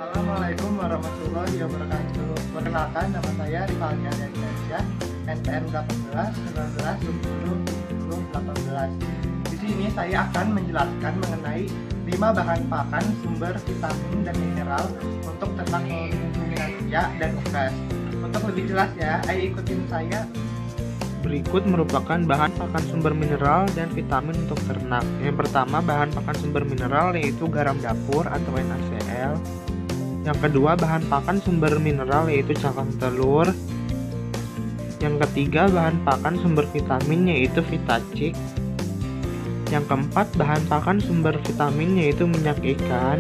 Assalamualaikum warahmatullahi wabarakatuh. Perkenalkan, nama saya Rivaldi Ardiansyah, STM 18 19 20 18. Di sini saya akan menjelaskan mengenai 5 bahan pakan sumber vitamin dan mineral untuk ternak ruminansia dan unggas. Untuk lebih jelas ya, ayo ikutin saya. Berikut merupakan bahan pakan sumber mineral dan vitamin untuk ternak. Yang pertama, bahan pakan sumber mineral yaitu garam dapur atau NaCl. Yang kedua, bahan pakan sumber mineral yaitu cangkang telur. Yang ketiga, bahan pakan sumber vitamin yaitu Vitacik. Yang keempat, bahan pakan sumber vitamin yaitu minyak ikan.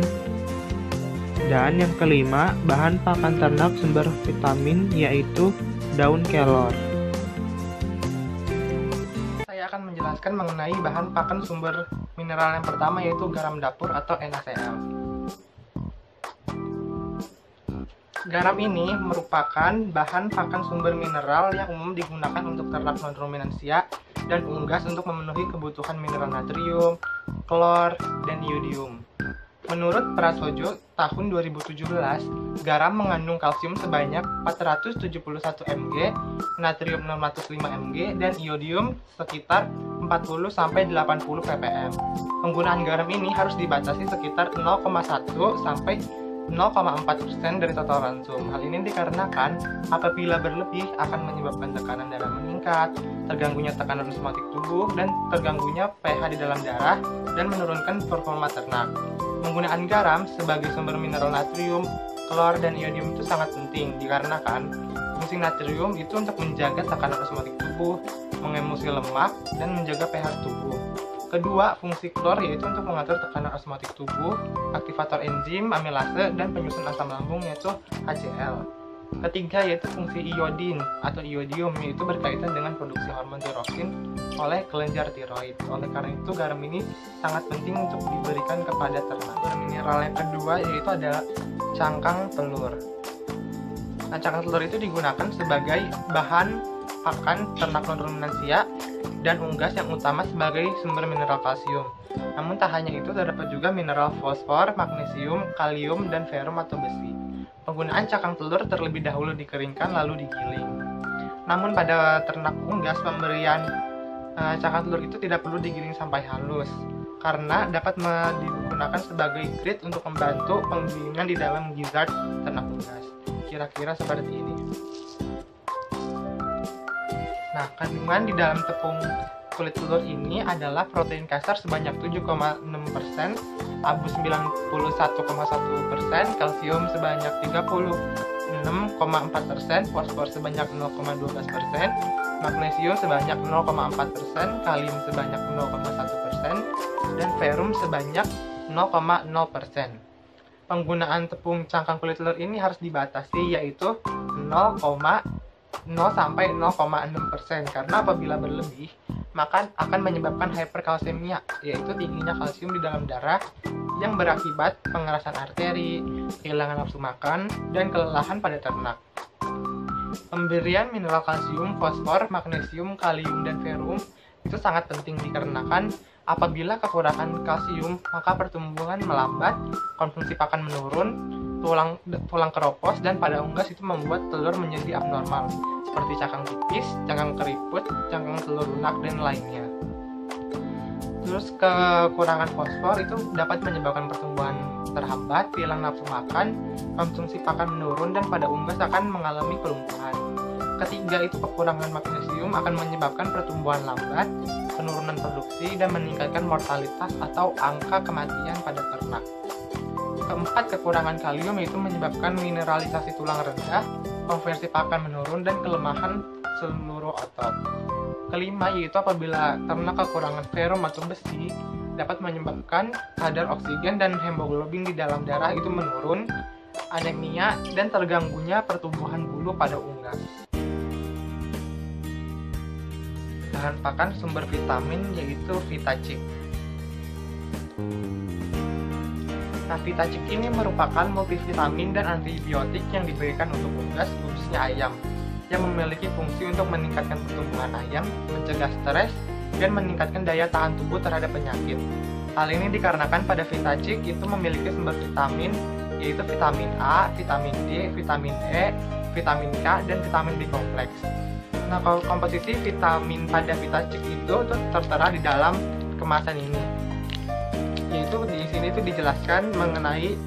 Dan yang kelima, bahan pakan ternak sumber vitamin yaitu daun kelor. Saya akan menjelaskan mengenai bahan pakan sumber mineral yang pertama yaitu garam dapur atau NaCl. Garam ini merupakan bahan pakan sumber mineral yang umum digunakan untuk ternak non-ruminansia dan unggas untuk memenuhi kebutuhan mineral natrium, klor, dan iodium. Menurut Prasojo tahun 2017, garam mengandung kalsium sebanyak 471 mg, natrium 605 mg, dan iodium sekitar 40-80 ppm. Penggunaan garam ini harus dibatasi sekitar 0,1 sampai 0,4% dari total ransum. Hal ini dikarenakan apabila berlebih akan menyebabkan tekanan darah meningkat, terganggunya tekanan osmotik tubuh, dan terganggunya pH di dalam darah, dan menurunkan performa ternak. Penggunaan garam sebagai sumber mineral natrium, klor, dan iodium itu sangat penting dikarenakan fungsi natrium itu untuk menjaga tekanan osmotik tubuh, mengemulsi lemak, dan menjaga pH tubuh. Kedua, fungsi klor yaitu untuk mengatur tekanan osmotik tubuh, aktivator enzim, amilase, dan penyusun asam lambung yaitu HCl. Ketiga, yaitu fungsi iodin atau iodium yaitu berkaitan dengan produksi hormon tirokin oleh kelenjar tiroid. Oleh karena itu, garam ini sangat penting untuk diberikan kepada ternak. Mineral yang kedua yaitu adalah cangkang telur. Nah, cangkang telur itu digunakan sebagai bahan pakan ternak non-ruminansia dan unggas yang utama sebagai sumber mineral kalsium. Namun tak hanya itu, terdapat juga mineral fosfor, magnesium, kalium, dan ferrum atau besi. Penggunaan cangkang telur terlebih dahulu dikeringkan lalu digiling. Namun pada ternak unggas, pemberian cangkang telur itu tidak perlu digiling sampai halus karena dapat digunakan sebagai grid untuk membantu penggilingan di dalam gizzard ternak unggas. Kira-kira seperti ini. Nah, kandungan di dalam tepung kulit telur ini adalah protein kasar sebanyak 7,6%, abu 91,1%, kalsium sebanyak 36,4%, fosfor sebanyak 0,12%, magnesium sebanyak 0,4%, kalium sebanyak 0,1%, dan ferrum sebanyak 0,0%. Penggunaan tepung cangkang kulit telur ini harus dibatasi yaitu 0 sampai 0,6% karena apabila berlebih maka akan menyebabkan hyperkalsemia yaitu tingginya kalsium di dalam darah yang berakibat pengerasan arteri, kehilangan nafsu makan, dan kelelahan pada ternak. Pemberian mineral kalsium, fosfor, magnesium, kalium, dan ferrum itu sangat penting dikarenakan apabila kekurangan kalsium maka pertumbuhan melambat, konsumsi pakan menurun, tulang keropos, dan pada unggas itu membuat telur menjadi abnormal seperti cangkang tipis, cangkang keriput, cangkang telur lunak, dan lainnya. Terus kekurangan fosfor itu dapat menyebabkan pertumbuhan terhambat, hilang nafsu makan, konsumsi pakan menurun, dan pada unggas akan mengalami kelumpuhan. Ketiga, itu kekurangan magnesium akan menyebabkan pertumbuhan lambat, penurunan produksi, dan meningkatkan mortalitas atau angka kematian pada ternak. Keempat, kekurangan kalium itu menyebabkan mineralisasi tulang rendah, konversi pakan menurun, dan kelemahan seluruh otot. Kelima, yaitu apabila ternak kekurangan ferrum atau besi dapat menyebabkan kadar oksigen dan hemoglobin di dalam darah itu menurun, anemia, dan terganggunya pertumbuhan bulu pada unggas. Bahan pakan sumber vitamin yaitu Vitacik. Nah, Vitacik ini merupakan multivitamin dan antibiotik yang diberikan untuk unggas, khususnya ayam, yang memiliki fungsi untuk meningkatkan pertumbuhan ayam, mencegah stres, dan meningkatkan daya tahan tubuh terhadap penyakit. Hal ini dikarenakan pada Vitacik itu memiliki sumber vitamin yaitu vitamin A, vitamin D, vitamin E, vitamin K, dan vitamin B kompleks. Nah, kalau komposisi vitamin pada VitaCheck itu tertera di dalam kemasan ini. Yaitu di sini itu dijelaskan mengenai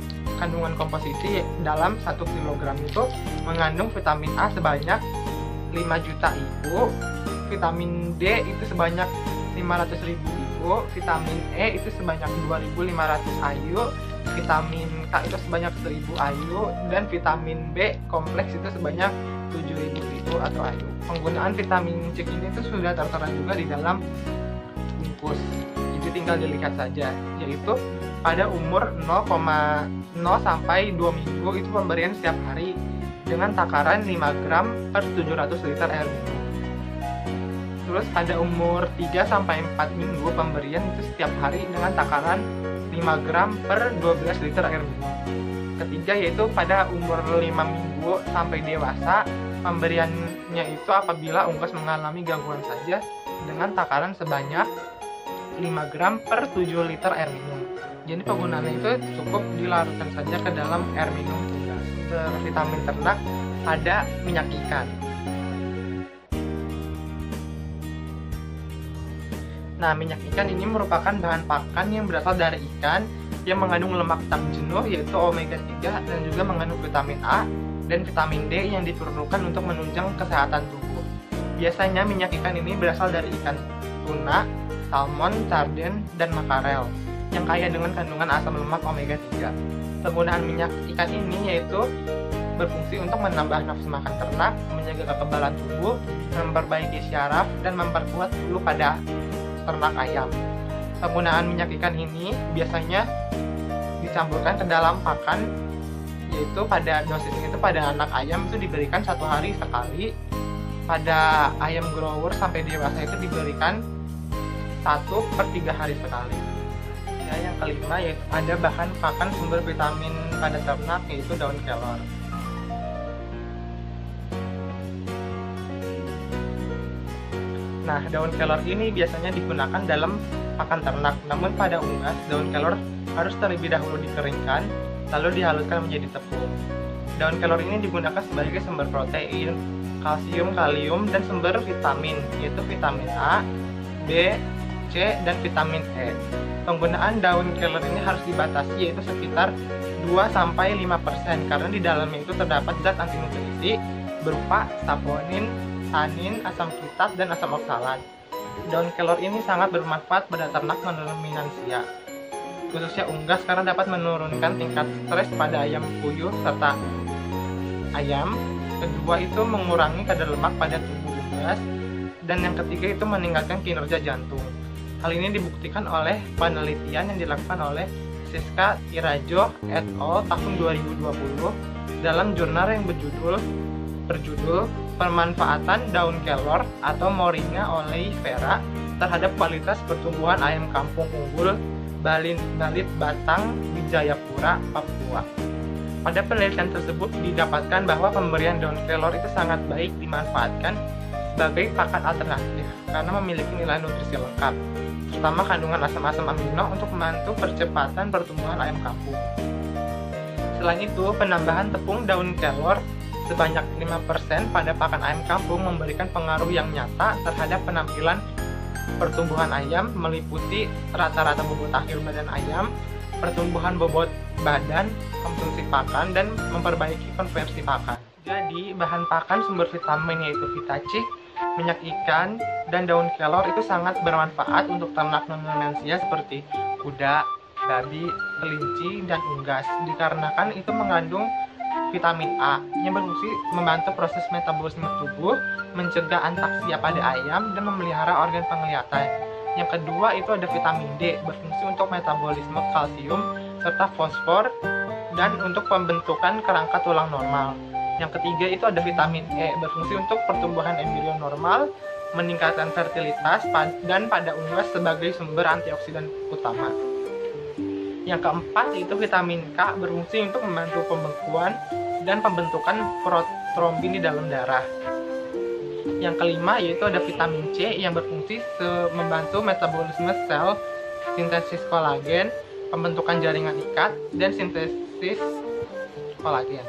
kandungan komposisi dalam 1 kg itu mengandung vitamin A sebanyak 5 juta IU, vitamin D itu sebanyak 500.000 IU, vitamin E itu sebanyak 2.500 IU, vitamin K itu sebanyak 1.000 IU, dan vitamin B kompleks itu sebanyak 7.000 IU atau IU. Penggunaan vitamin C ini itu sudah tertera juga di dalam bungkus, jadi tinggal dilihat saja, yaitu pada umur 0,0 sampai 2 minggu itu pemberian setiap hari dengan takaran 5 gram per 700 liter air minum. Terus pada umur 3 sampai 4 minggu pemberian itu setiap hari dengan takaran 5 gram per 12 liter air minum. Ketiga yaitu pada umur 5 minggu sampai dewasa, pemberiannya itu apabila unggas mengalami gangguan saja dengan takaran sebanyak 5 gram per 7 liter air minum. Jadi penggunaannya itu cukup dilarutkan saja ke dalam air minum unggas. Vitamin ternak ada minyak ikan. Nah, minyak ikan ini merupakan bahan pakan yang berasal dari ikan yang mengandung lemak tak jenuh yaitu omega 3 dan juga mengandung vitamin A dan vitamin D yang diperlukan untuk menunjang kesehatan tubuh. Biasanya minyak ikan ini berasal dari ikan tuna, salmon, sarden, dan makarel yang kaya dengan kandungan asam lemak omega 3. Penggunaan minyak ikan ini yaitu berfungsi untuk menambah nafsu makan ternak, menjaga kekebalan tubuh, memperbaiki syaraf, dan memperkuat bulu pada ternak ayam. Penggunaan minyak ikan ini biasanya dicampurkan ke dalam pakan, yaitu pada dosisnya itu pada anak ayam itu diberikan 1 hari sekali, pada ayam grower sampai dewasa itu diberikan 1/3 hari sekali. Ya, yang kelima yaitu ada bahan pakan sumber vitamin pada ternak yaitu daun kelor. Nah, daun kelor ini biasanya digunakan dalam pakan ternak, namun pada unggas daun kelor harus terlebih dahulu dikeringkan, lalu dihaluskan menjadi tepung. Daun kelor ini digunakan sebagai sumber protein, kalsium, kalium, dan sumber vitamin, yaitu vitamin A, B, C, dan vitamin E. Penggunaan daun kelor ini harus dibatasi yaitu sekitar 2-5% karena di dalamnya itu terdapat zat anti nutrisi berupa saponin, tanin, asam kitat, dan asam oksalat. Daun kelor ini sangat bermanfaat pada ternak non-ruminansia, khususnya unggas karena dapat menurunkan tingkat stres pada ayam puyuh serta ayam. Kedua itu mengurangi kadar lemak pada tubuh unggas, dan yang ketiga itu meningkatkan kinerja jantung. Hal ini dibuktikan oleh penelitian yang dilakukan oleh Siska Irajo et al. Tahun 2020 dalam jurnal yang berjudul Pemanfaatan Daun Kelor atau Moringa oleifera terhadap kualitas pertumbuhan ayam kampung unggul Balit Batang di Jayapura, Papua. Pada penelitian tersebut didapatkan bahwa pemberian daun kelor itu sangat baik dimanfaatkan sebagai pakan alternatif karena memiliki nilai nutrisi lengkap, terutama kandungan asam-asam amino untuk membantu percepatan pertumbuhan ayam kampung. Selain itu, penambahan tepung daun kelor sebanyak 5% pada pakan ayam kampung memberikan pengaruh yang nyata terhadap penampilan pertumbuhan ayam, meliputi rata-rata bobot akhir badan ayam, pertumbuhan bobot badan, konsumsi pakan, dan memperbaiki konversi pakan. Jadi, bahan pakan sumber vitamin yaitu VitaCheck, minyak ikan, dan daun kelor itu sangat bermanfaat untuk ternak non-ruminansia seperti kuda, babi, kelinci, dan unggas, dikarenakan itu mengandung vitamin A yang berfungsi membantu proses metabolisme tubuh, mencegah antaksia pada ayam, dan memelihara organ penglihatan. Yang kedua itu ada vitamin D, berfungsi untuk metabolisme kalsium serta fosfor dan untuk pembentukan kerangka tulang normal. Yang ketiga itu ada vitamin E, berfungsi untuk pertumbuhan embrio normal, meningkatkan fertilitas, dan pada unggas sebagai sumber antioksidan utama. Yang keempat itu vitamin K, berfungsi untuk membantu pembekuan dan pembentukan protrombin di dalam darah. Yang kelima yaitu ada vitamin C yang berfungsi membantu metabolisme sel, sintesis kolagen, pembentukan jaringan ikat, dan sintesis kolagen.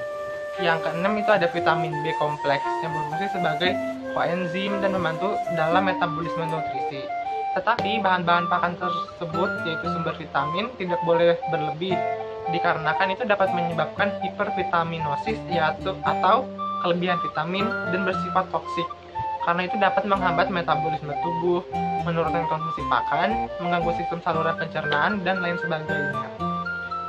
Yang keenam itu ada vitamin B kompleks yang berfungsi sebagai koenzim dan membantu dalam metabolisme nutrisi. Tetapi bahan-bahan pakan tersebut, yaitu sumber vitamin, tidak boleh berlebih, dikarenakan itu dapat menyebabkan hipervitaminosis atau kelebihan vitamin dan bersifat toksik. Karena itu dapat menghambat metabolisme tubuh, menurunkan konsumsi pakan, mengganggu sistem saluran pencernaan, dan lain sebagainya.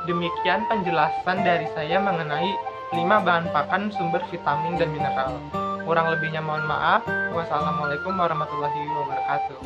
Demikian penjelasan dari saya mengenai 5 bahan pakan sumber vitamin dan mineral. Kurang lebihnya mohon maaf. Wassalamualaikum warahmatullahi wabarakatuh.